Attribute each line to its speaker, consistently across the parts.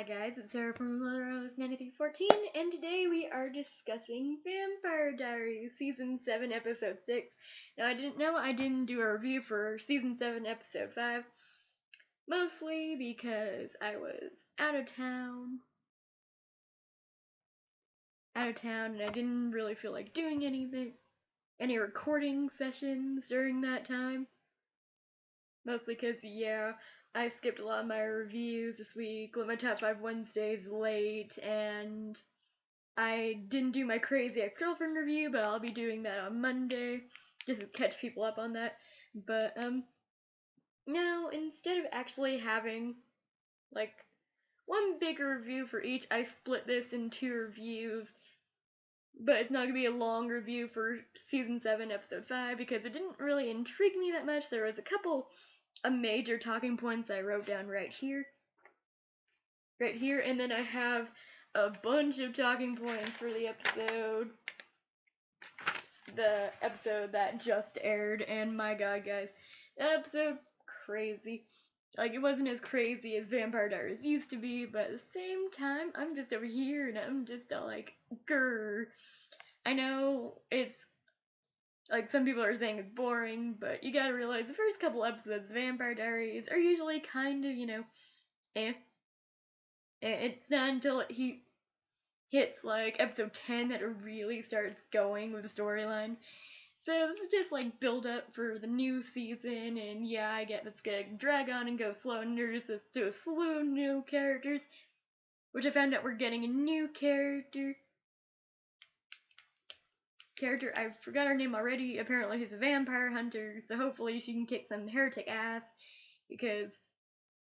Speaker 1: guys, it's Sarah from Rose 9314, and today we are discussing Vampire Diaries Season 7, Episode 6. Now, I didn't do a review for Season 7, Episode 5, mostly because I was out of town, and I didn't really feel like doing any recording sessions during that time. Mostly because, I skipped a lot of my reviews this week, let my top 5 Wednesdays late, and I didn't do my Crazy Ex-Girlfriend review, but I'll be doing that on Monday, just to catch people up on that. But, now, instead of actually having, one big review for each, I split this in 2 reviews, but it's not going to be a long review for Season 7, Episode 5, because it didn't really intrigue me that much. There was a couple of major talking points I wrote down right here, and then I have a bunch of talking points for the episode that just aired, and my god, guys, that episode, crazy. It wasn't as crazy as Vampire Diaries used to be, but at the same time, I'm just over here, and I'm just all grr. I know it's, some people are saying it's boring, but you gotta realize the first couple episodes of Vampire Diaries are usually kind of, eh. It's not until he hits, episode 10 that it really starts going with the storyline. So this is just, build up for the new season, and yeah, I get it's gonna drag on and go slow and introduce us to a slew of new characters, which I found out we're getting a new character, I forgot her name already. Apparently she's a vampire hunter, so hopefully she can kick some heretic ass, because,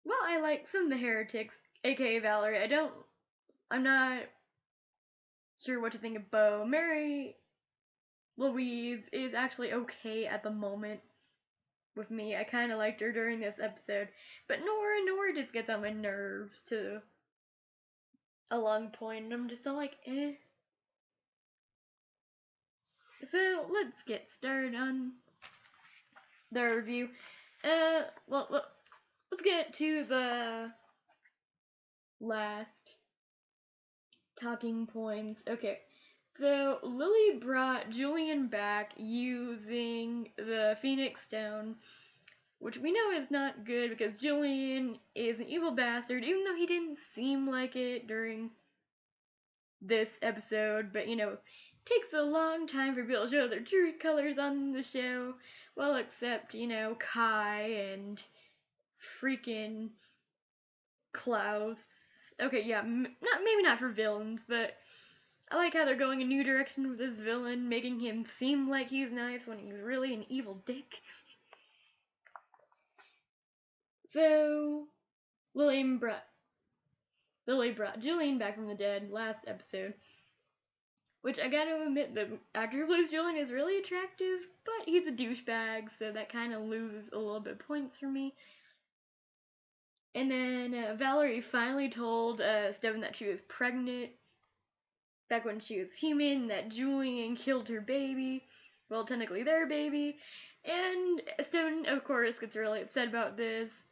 Speaker 1: well, I like some of the heretics, aka Valerie. I'm not sure what to think of Beau. Mary Louise is actually okay at the moment with me. I kind of liked her during this episode, but Nora just gets on my nerves to a long point, and I'm just all eh. So, let's get started on the review. Let's get to the last talking points. Okay, so Lilly brought Julian back using the Phoenix Stone, which we know is not good because Julian is an evil bastard, even though he didn't seem like it during this episode, but takes a long time for people to show their true colors on the show. Well, except, Kai and freaking Klaus. Okay, yeah, maybe not for villains, but I like how they're going a new direction with this villain, making him seem like he's nice when he's really an evil dick. So, Lilly brought Julian back from the dead last episode, which I gotta admit, the actor who plays Julian is really attractive, but he's a douchebag, so that kind of loses a little bit of points for me. And then Valerie finally told Steven that she was pregnant back when she was human, that Julian killed her baby, well, technically their baby, and Steven, of course, gets really upset about this,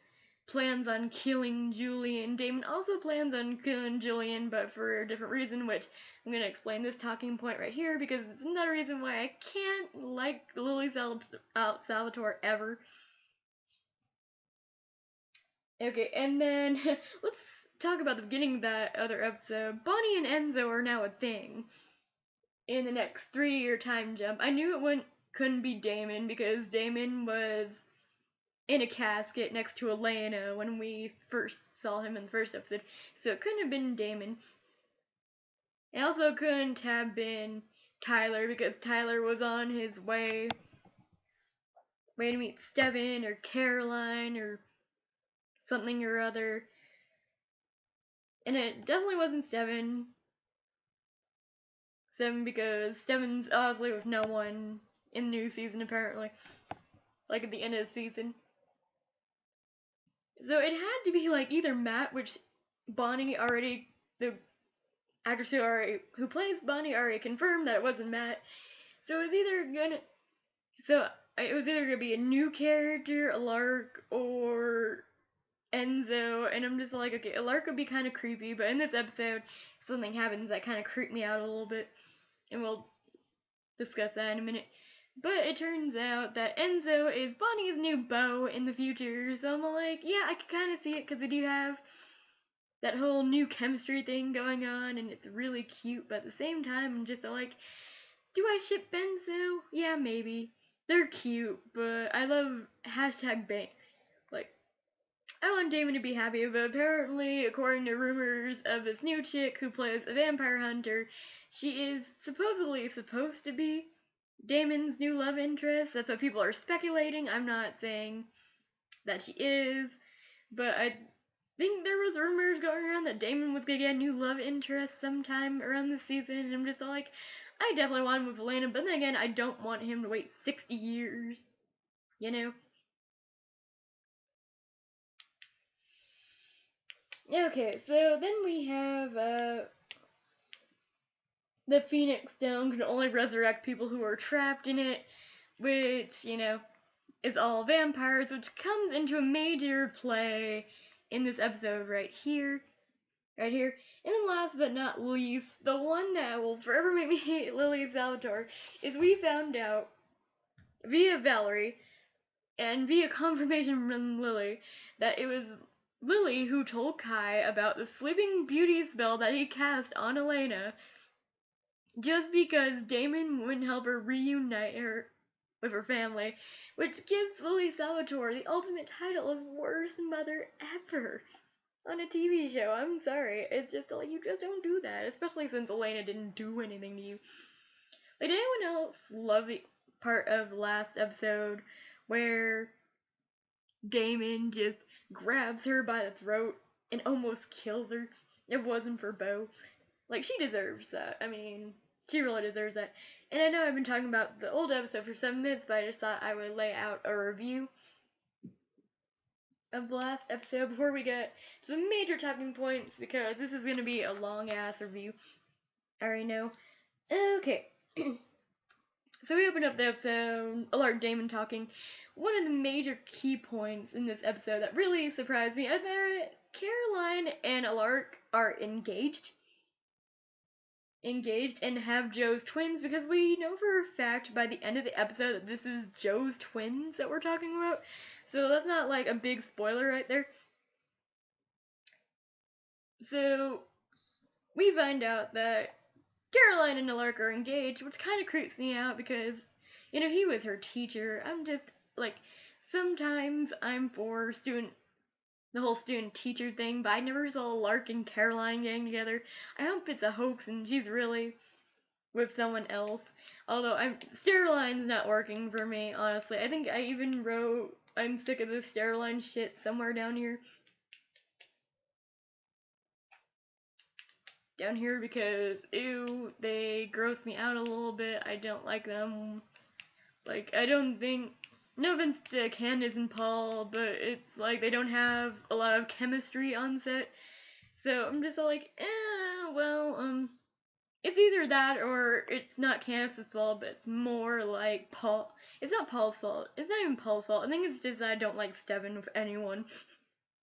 Speaker 1: plans on killing Julian. Damon also plans on killing Julian, but for a different reason, which I'm going to explain this talking point right here, because it's another reason why I can't like Lilly Salvatore ever. Okay, and then let's talk about the beginning of that other episode. Bonnie and Enzo are now a thing in the next 3-year time jump. I knew it couldn't be Damon, because Damon was in a casket next to Elena when we first saw him in the first episode, so it couldn't have been Damon. It also couldn't have been Tyler, because Tyler was on his way to meet Steven or Caroline or something or other, and it definitely wasn't Steven, because Steven's obviously with no one in the new season, apparently, at the end of the season. So it had to be either Matt, which Bonnie already, the actress who plays Bonnie already confirmed that it wasn't Matt. So it was either gonna be a new character, a Lark, or Enzo, and I'm just like, okay, Alark would be kind of creepy, but in this episode, something happens that kind of creeped me out a little bit, and we'll discuss that in a minute. But it turns out that Enzo is Bonnie's new beau in the future, so I'm like, yeah, I can kind of see it, because they do have that whole new chemistry thing going on, and it's really cute, but at the same time, I'm just like, do I ship Benzo? Yeah, maybe. They're cute, but I love hashtag Bang. Like, I want Damon to be happy, but apparently, according to rumors of this new chick who plays a vampire hunter, she is supposedly supposed to be Damon's new love interest. That's what people are speculating. I'm not saying that she is, but I think there was rumors going around that Damon was gonna get a new love interest sometime around this season, and I'm just like, I definitely want him with Elena, but then again, I don't want him to wait 60 years, you know? Okay, so then we have, the Phoenix Stone can only resurrect people who are trapped in it, which, you know, is all vampires, which comes into a major play in this episode right here. Right here. And then last but not least, the one that will forever make me hate Lilly Salvatore is we found out via Valerie and via confirmation from Lilly that it was Lilly who told Kai about the Sleeping Beauty spell that he cast on Elena just because Damon wouldn't help her reunite her with her family, which gives Lilly Salvatore the ultimate title of worst mother ever on a TV show. I'm sorry. It's just like, you just don't do that, especially since Elena didn't do anything to you. Like, did anyone else love the part of the last episode where Damon just grabs her by the throat and almost kills her? If it wasn't for Bo. Like, she deserves that. I mean, she really deserves that. And I know I've been talking about the old episode for 7 minutes, but I just thought I would lay out a review of the last episode before we get to the major talking points, because this is going to be a long ass review. I already know. Okay. So we open up the episode, Alark Damon talking. One of the major key points in this episode that really surprised me are that Caroline and Alark are engaged and have Joe's twins, because we know for a fact by the end of the episode that this is Joe's twins that we're talking about. So that's not like a big spoiler right there. So we find out that Caroline and Alark are engaged, which kind of creeps me out because, you know, he was her teacher. I'm just like, sometimes I'm for the whole student-teacher thing, but I never saw Lark and Caroline getting together. I hope it's a hoax and she's really with someone else. Although Steriline's not working for me, honestly. I think I even wrote, I'm sick of this Steriline shit somewhere down here. Because, ew, they gross me out a little bit. I don't like them. Like, I don't think, no offense to Candace and Paul, but it's like they don't have a lot of chemistry on set. So I'm just like, well, it's either that or it's not Candace's fault, but it's more like Paul. It's not Paul's fault. It's not even Paul's fault. I think it's just that I don't like Steven with anyone.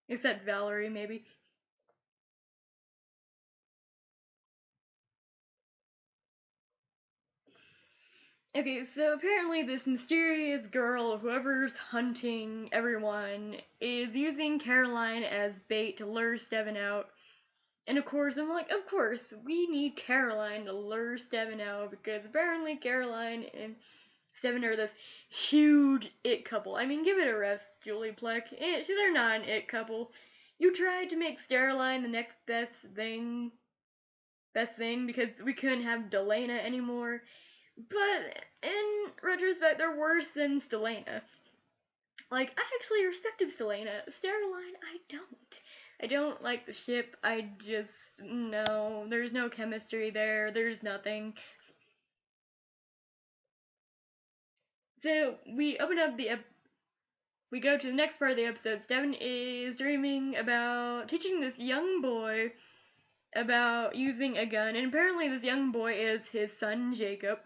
Speaker 1: Except Valerie, maybe. Okay, so apparently this mysterious girl, whoever's hunting everyone, is using Caroline as bait to lure Steven out. And of course, I'm like, of course, we need Caroline to lure Steven out, because apparently Caroline and Steven are this huge it couple. I mean, give it a rest, Julie Plec. They're not an it couple. You tried to make Steroline the next best thing because we couldn't have Delana anymore. But in retrospect, they're worse than Stelena. Like, I actually respected Stelena. Steroline, I don't. I don't like the ship. I just, no, there's no chemistry there. There's nothing. So, we open up we go to the next part of the episode. Steven is dreaming about teaching this young boy about using a gun, and apparently this young boy is his son, Jacob.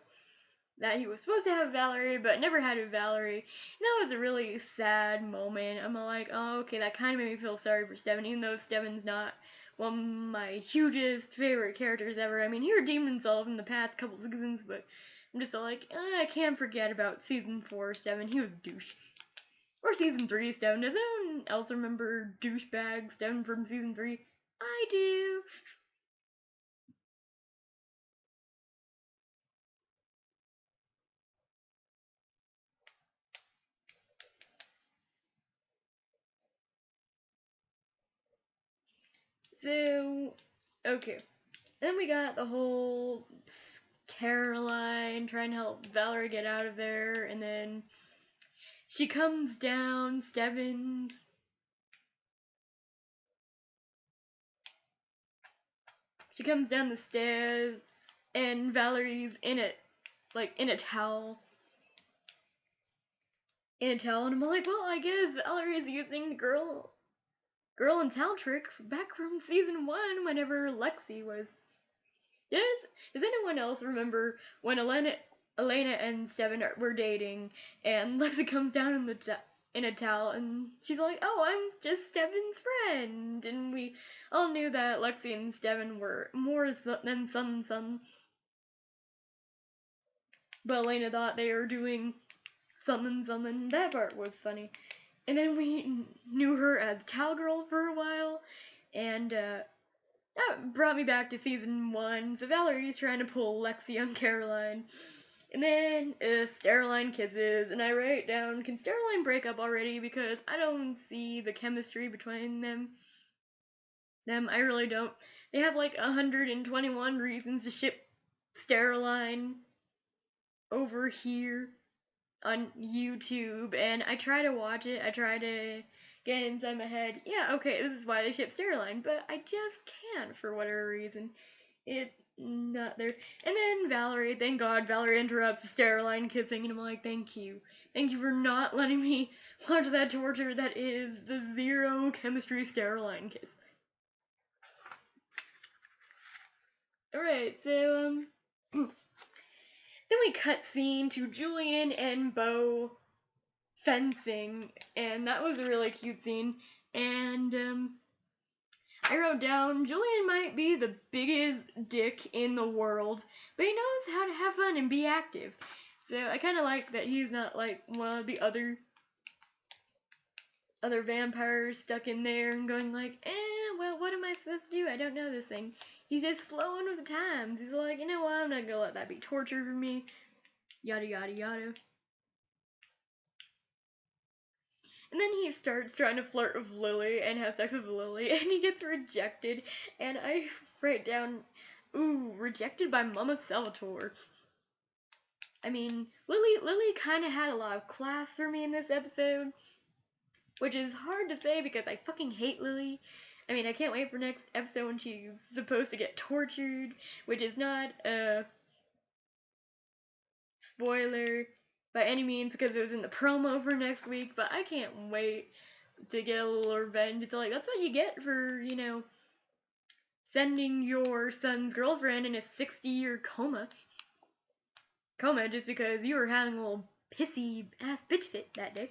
Speaker 1: that he was supposed to have Valerie, but never had a Valerie. And that was a really sad moment. I'm like, oh, okay, that kind of made me feel sorry for Steven, even though Steven's not one of my hugest favorite characters ever. I mean, he redeemed himself in the past couple seasons, but I'm just all like, I can't forget about season 4 Steven. He was a douche. Or season 3 Steven. Does anyone else remember douchebag Steven from season 3? I do. So, okay. Then we got the whole Caroline trying to help Valerie get out of there, and then she comes down, Stebbins. She comes down the stairs, and Valerie's in it, like in a towel. And I'm like, well, I guess Valerie's using the girl and towel trick back from season 1 whenever Lexi was. Does anyone else remember when Elena and Steven were dating, and Lexi comes down in a towel, and she's like, "Oh, I'm just Steven's friend," and we all knew that Lexi and Steven were more than some. But Elena thought they were doing something. That part was funny. And then we knew her as Towel Girl for a while, and that brought me back to season 1. So Valerie's trying to pull Lexi on Caroline. And then Steroline kisses, and I write down, can Steroline break up already? Because I don't see the chemistry between them. I really don't. They have like 121 reasons to ship Steroline over here on YouTube, and I try to watch it. I try to get inside my head. Yeah, okay, this is why they ship Steroline, but I just can't for whatever reason. It's not there. And then Valerie, thank God, Valerie interrupts the Steroline kissing, and I'm like, thank you. Thank you for not letting me watch that torture that is the zero chemistry Steroline kiss. Alright, so, then we cut scene to Julian and Beau fencing, and that was a really cute scene. And I wrote down, Julian might be the biggest dick in the world, but he knows how to have fun and be active. So I kind of like that he's not like one of the other vampires stuck in there and going like, well, what am I supposed to do? I don't know this thing. He's just flowing with the times. He's like, you know what, I'm not gonna let that be torture for me. Yada yada yada. And then he starts trying to flirt with Lilly and have sex with Lilly, and he gets rejected. And I write down, ooh, rejected by Mama Salvatore. I mean, Lilly kind of had a lot of class for me in this episode, which is hard to say because I fucking hate Lilly. I mean, I can't wait for next episode when she's supposed to get tortured, which is not a spoiler by any means because it was in the promo for next week, but I can't wait to get a little revenge. It's like, that's what you get for, you know, sending your son's girlfriend in a 60-year coma just because you were having a little pissy ass bitch fit that day.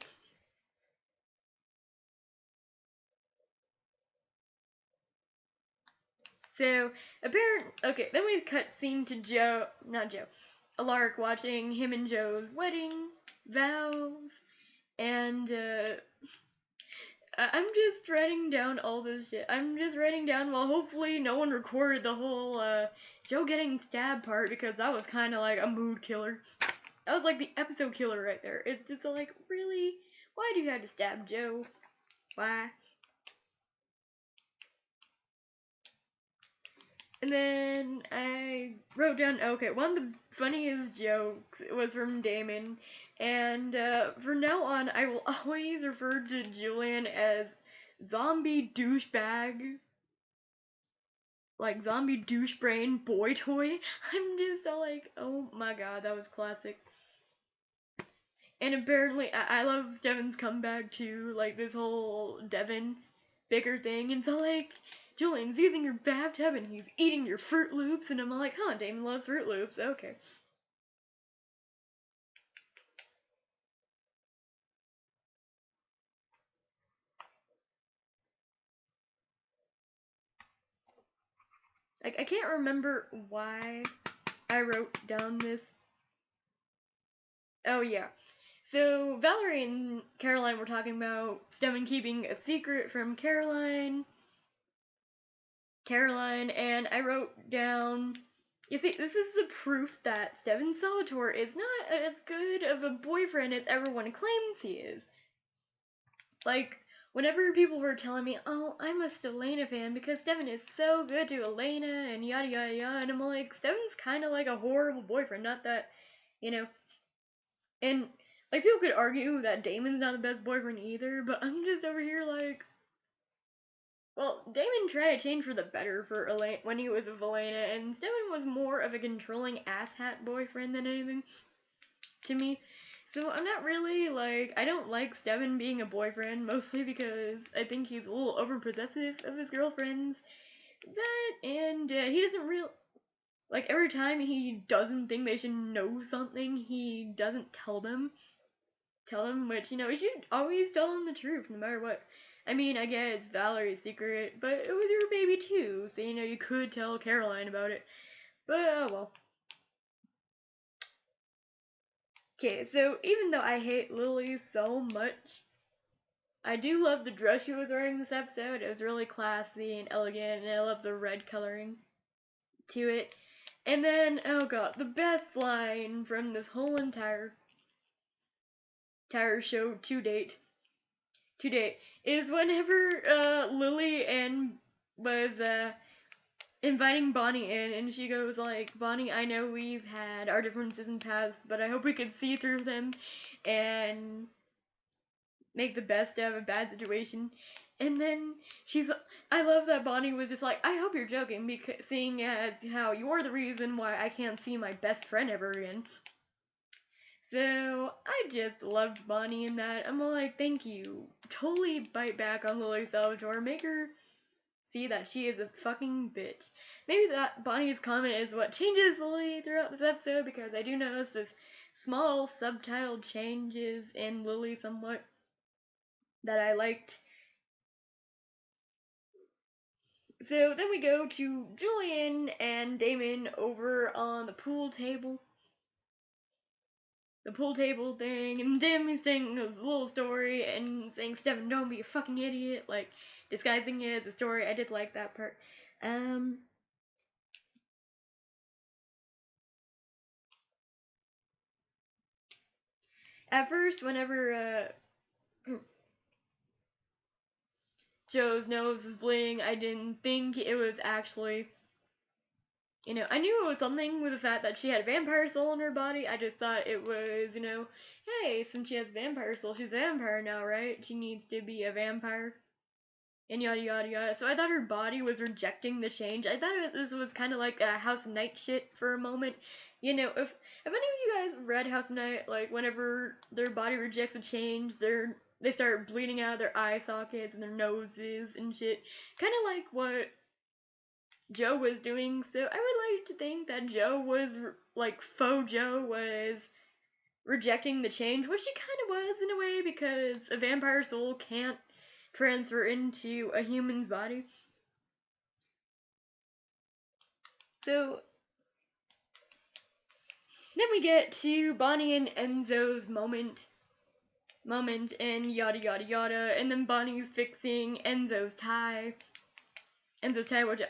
Speaker 1: So, okay, then we cut scene to Alaric watching him and Joe's wedding vows, and I'm just writing down all this shit. I'm just writing down, well, hopefully no one recorded the whole Joe getting stabbed part, because that was kind of like a mood killer. That was like the episode killer right there. It's just like, really? Why do you have to stab Joe? Why? And then I wrote down, okay, one of the funniest jokes was from Damon, and from now on, I will always refer to Julian as zombie douchebag, like zombie douche brain boy toy. I'm just all like, oh my god, that was classic. And apparently, I love Devin's comeback too, like this whole Devin bicker thing, and so like, Julian's using your bathtub and he's eating your Fruit Loops, and I'm like, huh, Damon loves Fruit Loops, okay. Like, I can't remember why I wrote down this. Oh, yeah. So, Valerie and Caroline were talking about Stefan keeping a secret from Caroline, and I wrote down, you see, this is the proof that Stefan Salvatore is not as good of a boyfriend as everyone claims he is. Like, whenever people were telling me, oh, I'm a Stelena fan because Stefan is so good to Elena and yada yada yada, and I'm like, Stefan's kind of like a horrible boyfriend, not that, you know, and like people could argue that Damon's not the best boyfriend either, but I'm just over here like, well, Damon tried to change for the better for Elena when he was with Elena, and Stefan was more of a controlling asshat boyfriend than anything to me. So I'm not really like, I don't like Stefan being a boyfriend, mostly because I think he's a little overpossessive of his girlfriends. That, and he doesn't like, every time he doesn't think they should know something, he doesn't tell them, which, you know, you should always tell them the truth, no matter what. I mean, I get it's Valerie's secret, but it was your baby too, so, you know, you could tell Caroline about it. But, oh well. Okay, so even though I hate Lilly so much, I do love the dress she was wearing this episode. It was really classy and elegant, and I love the red coloring to it. And then, oh god, the best line from this whole entire show to date is whenever Lilly and was inviting Bonnie in, and she goes like, Bonnie, I know we've had our differences in the past, but I hope we can see through them and make the best out of a bad situation. And then I love that Bonnie was just like, I hope you're joking, because seeing as how you're the reason why I can't see my best friend ever again. So, I just loved Bonnie in that. I'm like, thank you. Totally bite back on Lilly Salvatore. Make her see that she is a fucking bitch. Maybe that Bonnie's comment is what changes Lilly throughout this episode, because I do notice this small subtitle changes in Lilly somewhat that I liked. So then we go to Julian and Damon over on the pool table. The pool table thing, and Damon's saying his little story and saying, Stefan, don't be a fucking idiot, like, disguising it as a story. I did like that part. At first, whenever, Joe's nose was bleeding, I didn't think it was actually, you know, I knew it was something with the fact that she had a vampire soul in her body. I just thought it was, you know, hey, since she has a vampire soul, she's a vampire now, right? She needs to be a vampire. And yada yada yada. So I thought her body was rejecting the change. I thought this was kind of like a House of Night shit for a moment. You know, if any of you guys read House of Night, like whenever their body rejects a change, they start bleeding out of their eye sockets and their noses and shit. Kind of like what Joe was doing. So I would like to think that Joe was like faux Joe was rejecting the change, which she kind of was in a way, because a vampire soul can't transfer into a human's body. So then we get to Bonnie and Enzo's moment and yada yada yada, and then Bonnie's fixing Enzo's tie, which,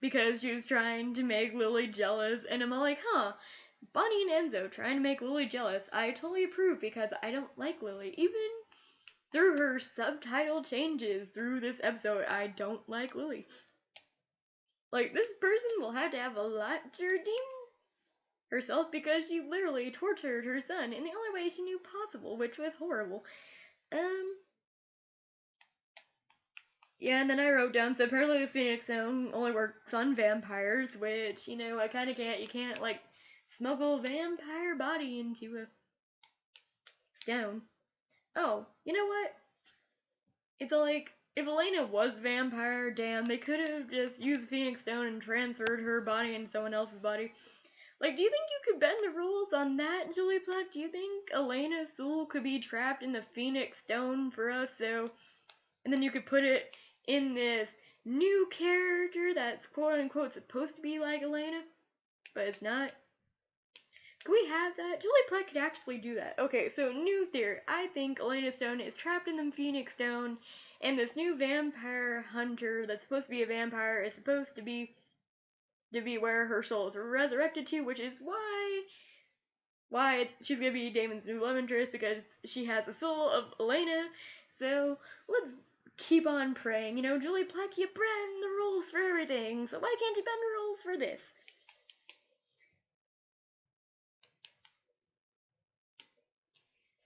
Speaker 1: because she was trying to make Lilly jealous, and I'm all like, huh, Bonnie and Enzo trying to make Lilly jealous. I totally approve, because I don't like Lilly. Even through her subtitle changes through this episode, I don't like Lilly. Like, this person will have to have a lot to redeem herself, because she literally tortured her son in the only way she knew possible, which was horrible. Yeah, and then I wrote down, so apparently the Phoenix Stone only works on vampires, which, you know, I kind of can't, you can't, like, smuggle a vampire body into a stone. Oh, you know what? It's like, if Elena was vampire, damn, they could have just used Phoenix Stone and transferred her body into someone else's body. Like, do you think you could bend the rules on that, Julie Pluck? Do you think Elena's soul could be trapped in the Phoenix Stone for us, so... And then you could put it in this new character that's quote-unquote supposed to be like Elena, but it's not. Can we have that? Julie Plec could actually do that. Okay, so new theory. I think Elena Stone is trapped in the Phoenix Stone, and this new vampire hunter that's supposed to be a vampire is supposed to be where her soul is resurrected to, which is why she's gonna be Damon's new love interest, because she has the soul of Elena. So let's keep on praying. You know, Julie Plec, you bend the rules for everything, so why can't you bend the rules for this?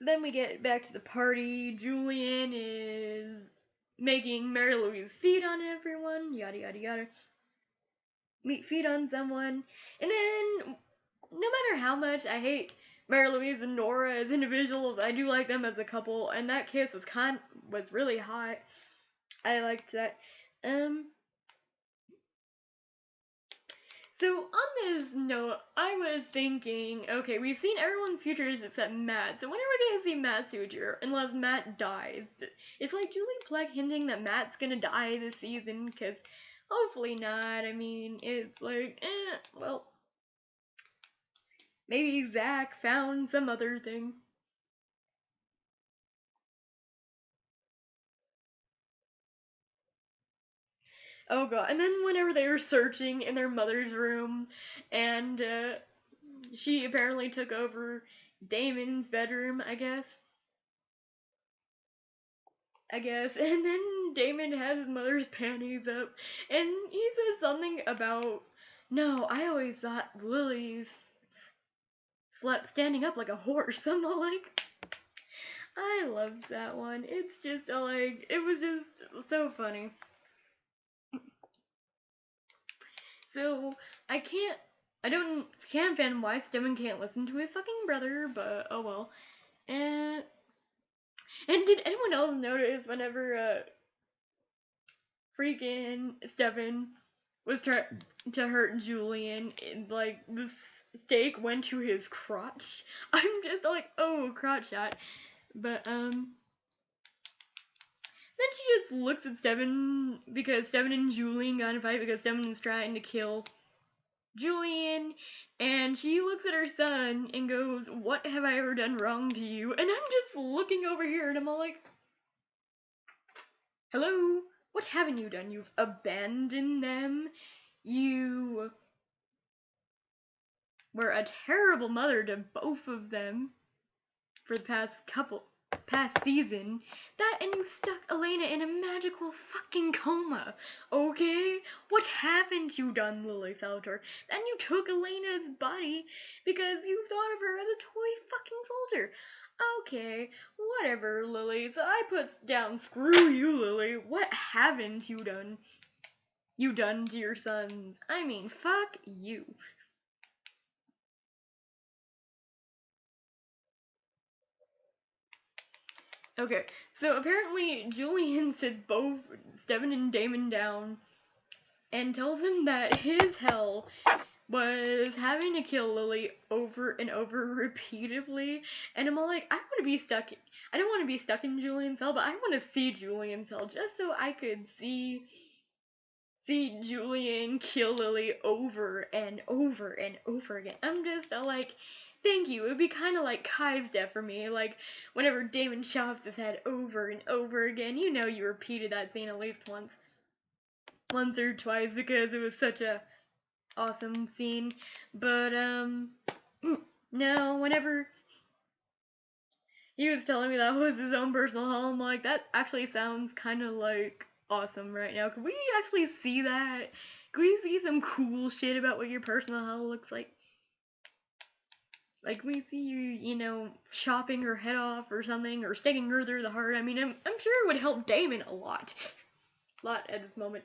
Speaker 1: So then we get back to the party. Julian is making Mary Louise feed on everyone, yada yada yada. Feed on someone, and then no matter how much I hate Mary Louise and Nora as individuals, I do like them as a couple, and that kiss was really hot. I liked that. So on this note, I was thinking, okay, we've seen everyone's futures except Matt, so when are we gonna see Matt's future? Unless Matt dies. It's like Julie Plec hinting that Matt's gonna die this season, because hopefully not. I mean, it's like, well, maybe Zach found some other thing. Oh god, and then whenever they were searching in their mother's room, and she apparently took over Damon's bedroom, I guess, and then Damon has his mother's panties up, and he says something about, no, I always thought Lily slept standing up like a horse. I'm not like, I loved that one. It's just like, it was just so funny. So, I can't fathom why Stephen can't listen to his fucking brother, but oh well. And did anyone else notice whenever freaking Stephen was trying to hurt Julian, like the stake went to his crotch? I'm just like, oh, crotch shot. But then she just looks at Stephen because Stephen and Julian got in a fight because Stephen was trying to kill Julian, and she looks at her son and goes, what have I ever done wrong to you? And I'm just looking over here and I'm all like, hello? What haven't you done? You've abandoned them. You were a terrible mother to both of them for the past season. That, and you stuck Elena in a magical fucking coma, okay? What haven't you done, Lily Salvatore? Then you took Elena's body because you thought of her as a toy fucking soldier. Okay, whatever, Lily. So I put down, screw you, Lily. What haven't you done? You done to your sons? I mean, fuck you. Okay, so apparently Julian sits both Stephen and Damon down and tells them that his hell was having to kill Lily over and over repeatedly, and I'm all like, I don't want to be stuck in Julian's hell, but I want to see Julian's hell just so I could see Julian kill Lily over and over and over again. I'm just like, thank you. It would be kind of like Kai's death for me. Like, whenever Damon chops his head over and over again, you know you repeated that scene at least once or twice because it was such a awesome scene. But, no, whenever he was telling me that was his own personal hell, I'm like, that actually sounds kind of like awesome right now. Could we actually see that? Could we see some cool shit about what your personal hell looks like? Like, we see you know, chopping her head off or something, or sticking her through the heart. I mean, I'm sure it would help Damon a lot. At this moment.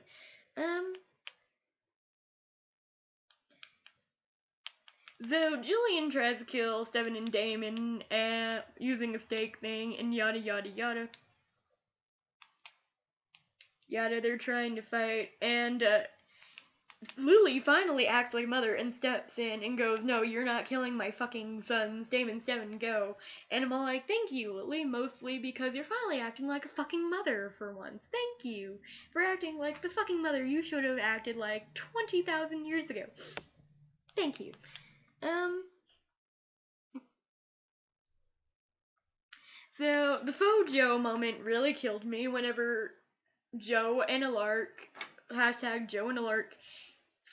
Speaker 1: So, Julian tries to kill Stephen and Damon using a stake thing, and yada yada yada. Yada, they're trying to fight, and Lilly finally acts like a mother and steps in and goes, no, you're not killing my fucking sons. Damon, Steven, go. And I'm all like, thank you, Lilly, mostly because you're finally acting like a fucking mother for once. Thank you for acting like the fucking mother you should have acted like 20,000 years ago. Thank you. So the faux Joe moment really killed me whenever Joe and Alark, hashtag Joe and Alark,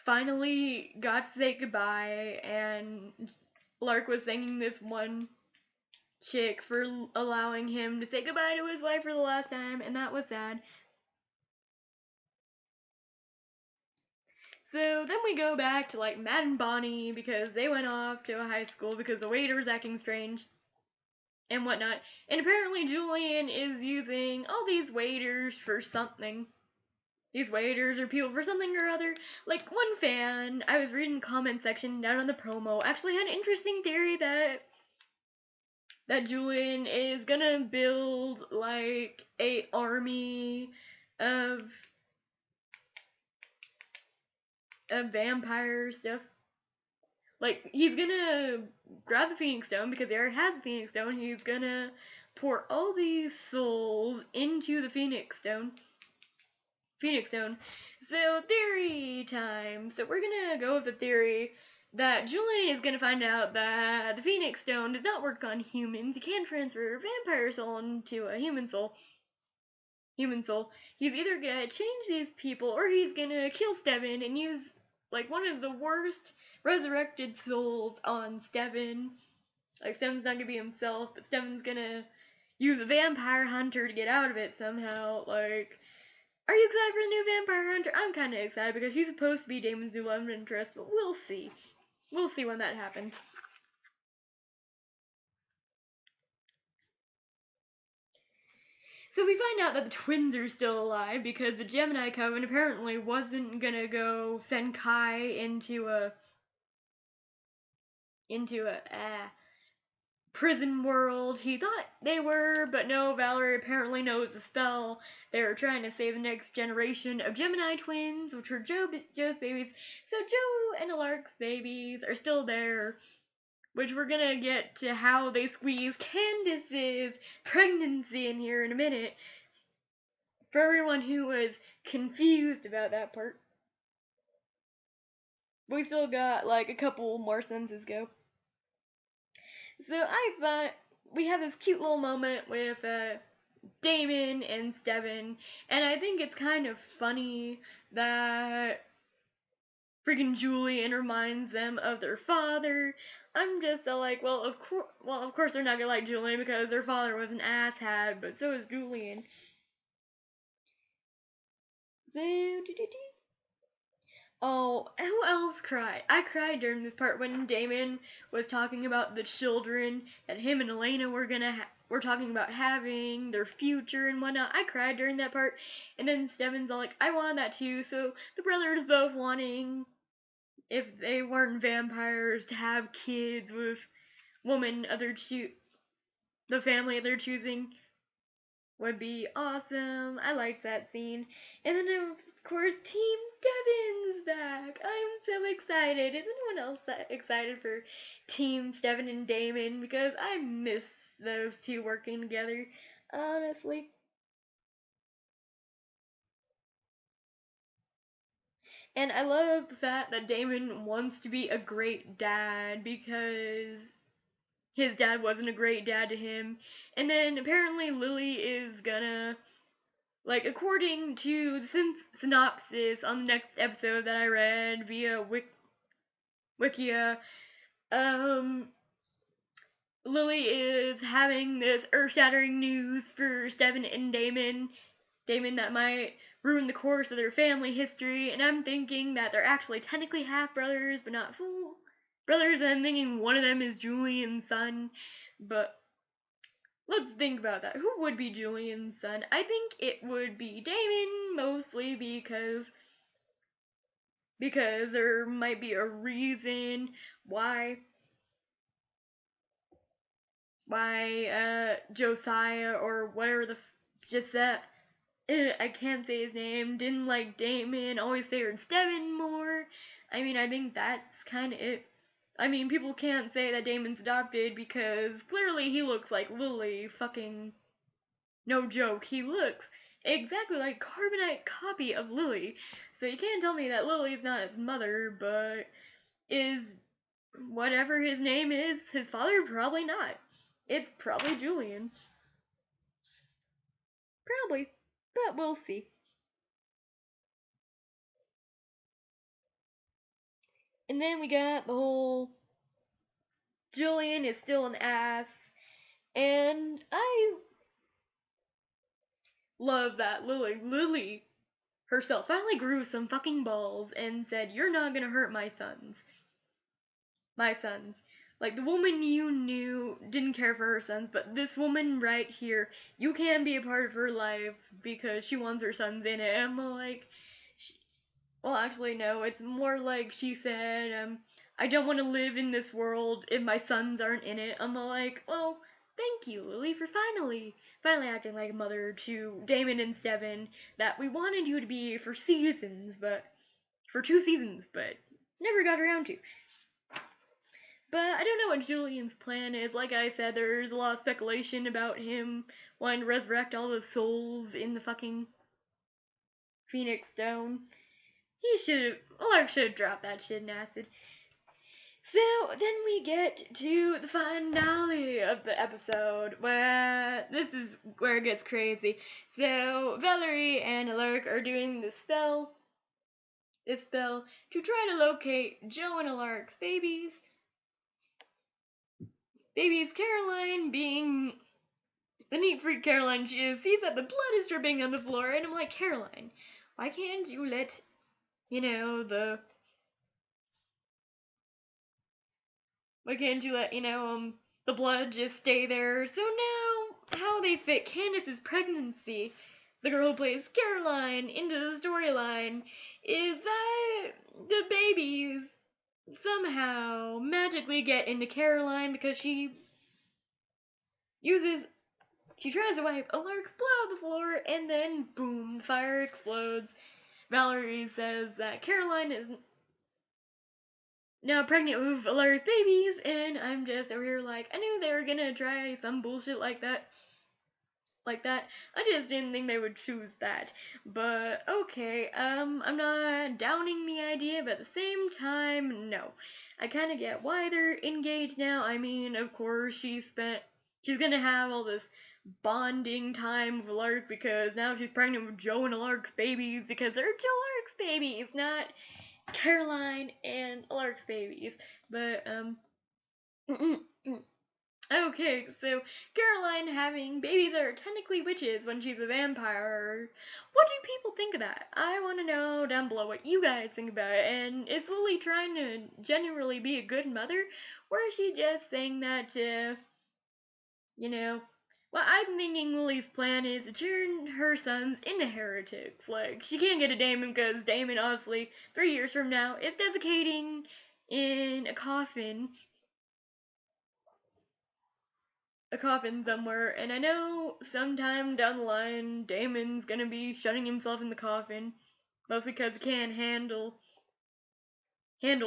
Speaker 1: finally got to say goodbye, and Lark was thanking this one chick for allowing him to say goodbye to his wife for the last time, and that was sad. So then we go back to like Matt and Bonnie because they went off to a high school because the waiter was acting strange and whatnot. And apparently Julian is using all these waiters for something. These waiters are people for something or other. Like, one fan, I was reading the comment section down on the promo, actually had an interesting theory that Julian is gonna build, like, a army of vampire stuff. Like, he's gonna grab the Phoenix Stone, because he already has the Phoenix Stone, he's gonna pour all these souls into the Phoenix Stone. So, theory time. So, we're gonna go with the theory that Julian is gonna find out that the Phoenix Stone does not work on humans. You can't transfer a vampire soul into a human soul. He's either gonna change these people, or he's gonna kill Steven and use, like, one of the worst resurrected souls on Steven. Like, Steven's not gonna be himself, but Steven's gonna use a vampire hunter to get out of it somehow. Like, are you excited for the new Vampire Hunter? I'm kind of excited because she's supposed to be Damon's new love interest, but we'll see. We'll see when that happens. So we find out that the twins are still alive because the Gemini Coven apparently wasn't gonna go send Kai into a prison world. He thought they were, but no, Valerie apparently knows the spell. They were trying to save the next generation of Gemini twins, which were Joe's babies. So Joe and Alark's babies are still there, which we're gonna get to how they squeeze Candace's pregnancy in here in a minute. For everyone who was confused about that part. We still got like a couple more sentences go. So I thought we have this cute little moment with Damon and Steven, and I think it's kind of funny that freaking Julian reminds them of their father. I'm just like, well, of course they're not gonna like Julian because their father was an asshat, but so is Julian. So, oh, who else cried? I cried during this part when Damon was talking about the children that him and Elena were talking about having, their future and whatnot. I cried during that part, and then Steven's all like, I want that too. So the brothers both wanting, if they weren't vampires, to have kids with women of the family of their choosing would be awesome. I liked that scene. And then, of course, Team Steven's back. I'm so excited. Is anyone else excited for Team Steven and Damon? Because I miss those two working together, honestly. And I love the fact that Damon wants to be a great dad because his dad wasn't a great dad to him. And then apparently Lilly is gonna, like, according to the synopsis on the next episode that I read via Wikia, Lilly is having this earth-shattering news for Steven and Damon that might ruin the course of their family history, and I'm thinking that they're actually technically half-brothers, but not full brothers, and I'm thinking one of them is Julian's son, but let's think about that. Who would be Julian's son? I think it would be Damon, mostly because there might be a reason why Josiah or whatever just that I can't say his name, didn't like Damon, always favored Steven more. anymore. I mean, I think that's kind of it. I mean, people can't say that Damon's adopted because clearly he looks like Lilly. Fucking no joke. He looks exactly like carbonite copy of Lilly. So you can't tell me that Lily's not his mother, but is whatever his name is his father? Probably not. It's probably Julian. Probably. But we'll see. And then we got the whole Julian is still an ass. And I love that Lilly herself finally grew some fucking balls and said, "You're not gonna hurt my sons." My sons. Like, the woman you knew didn't care for her sons, but this woman right here, you can be a part of her life because she wants her sons in it. I'm like, well, actually, no, it's more like she said, I don't want to live in this world if my sons aren't in it. I'm like, well, thank you, Lily, for finally acting like a mother to Damon and Steven that we wanted you to be for seasons, but for 2 seasons, but never got around to. But I don't know what Julian's plan is. Like I said, there's a lot of speculation about him wanting to resurrect all the souls in the fucking Phoenix Stone. Lark should have dropped that shit in acid. So then we get to the finale of the episode, where this is where it gets crazy. So Valerie and Alark are doing this spell to try to locate Joe and Alark's babies. Caroline, being the neat freak Caroline she is, sees that the blood is dripping on the floor, and I'm like, Caroline, why can't you let, the blood just stay there? So now, how they fit Candace's pregnancy, the girl who plays Caroline, into the storyline, is that the babies somehow magically get into Caroline because she tries to wipe Alark's blood on the floor, and then boom, the fire explodes. Valerie says that Caroline is now pregnant with Alark's babies, and I'm just over here like, I knew they were gonna try some bullshit like that. I just didn't think they would choose that. But okay, I'm not downing the idea, but at the same time, no. I kind of get why they're engaged now. I mean, of course, she's gonna have all this bonding time with Alark because now she's pregnant with Joe and Alark's babies because they're Joe Alark's babies, not Caroline and Alark's babies. But, okay, so Caroline having babies that are technically witches when she's a vampire. What do people think of that? I want to know down below what you guys think about it. And is Lily trying to genuinely be a good mother? Or is she just saying that to, well, I'm thinking Lily's plan is to turn her sons into heretics. Like, she can't get a Damon because Damon, obviously, 3 years from now, is defecating in a coffin somewhere, and I know sometime down the line, Damon's gonna be shutting himself in the coffin, mostly because he can't handle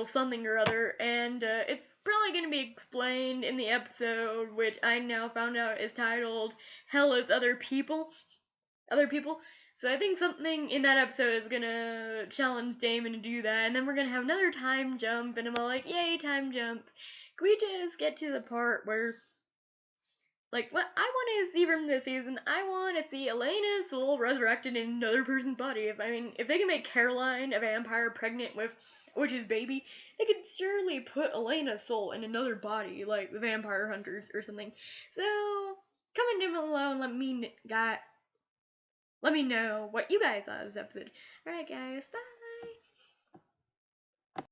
Speaker 1: something or other, and it's probably gonna be explained in the episode, which I now found out is titled Hell is Other People. So I think something in that episode is gonna challenge Damon to do that, and then we're gonna have another time jump, and I'm all like, yay, time jumps. Can we just get to the part where, like, what I want to see from this season, I want to see Elena's soul resurrected in another person's body. If they can make Caroline a vampire pregnant with a witch's baby, they could surely put Elena's soul in another body, like the Vampire Hunters or something. So, comment down below and let me know what you guys thought of this episode. Alright guys, bye!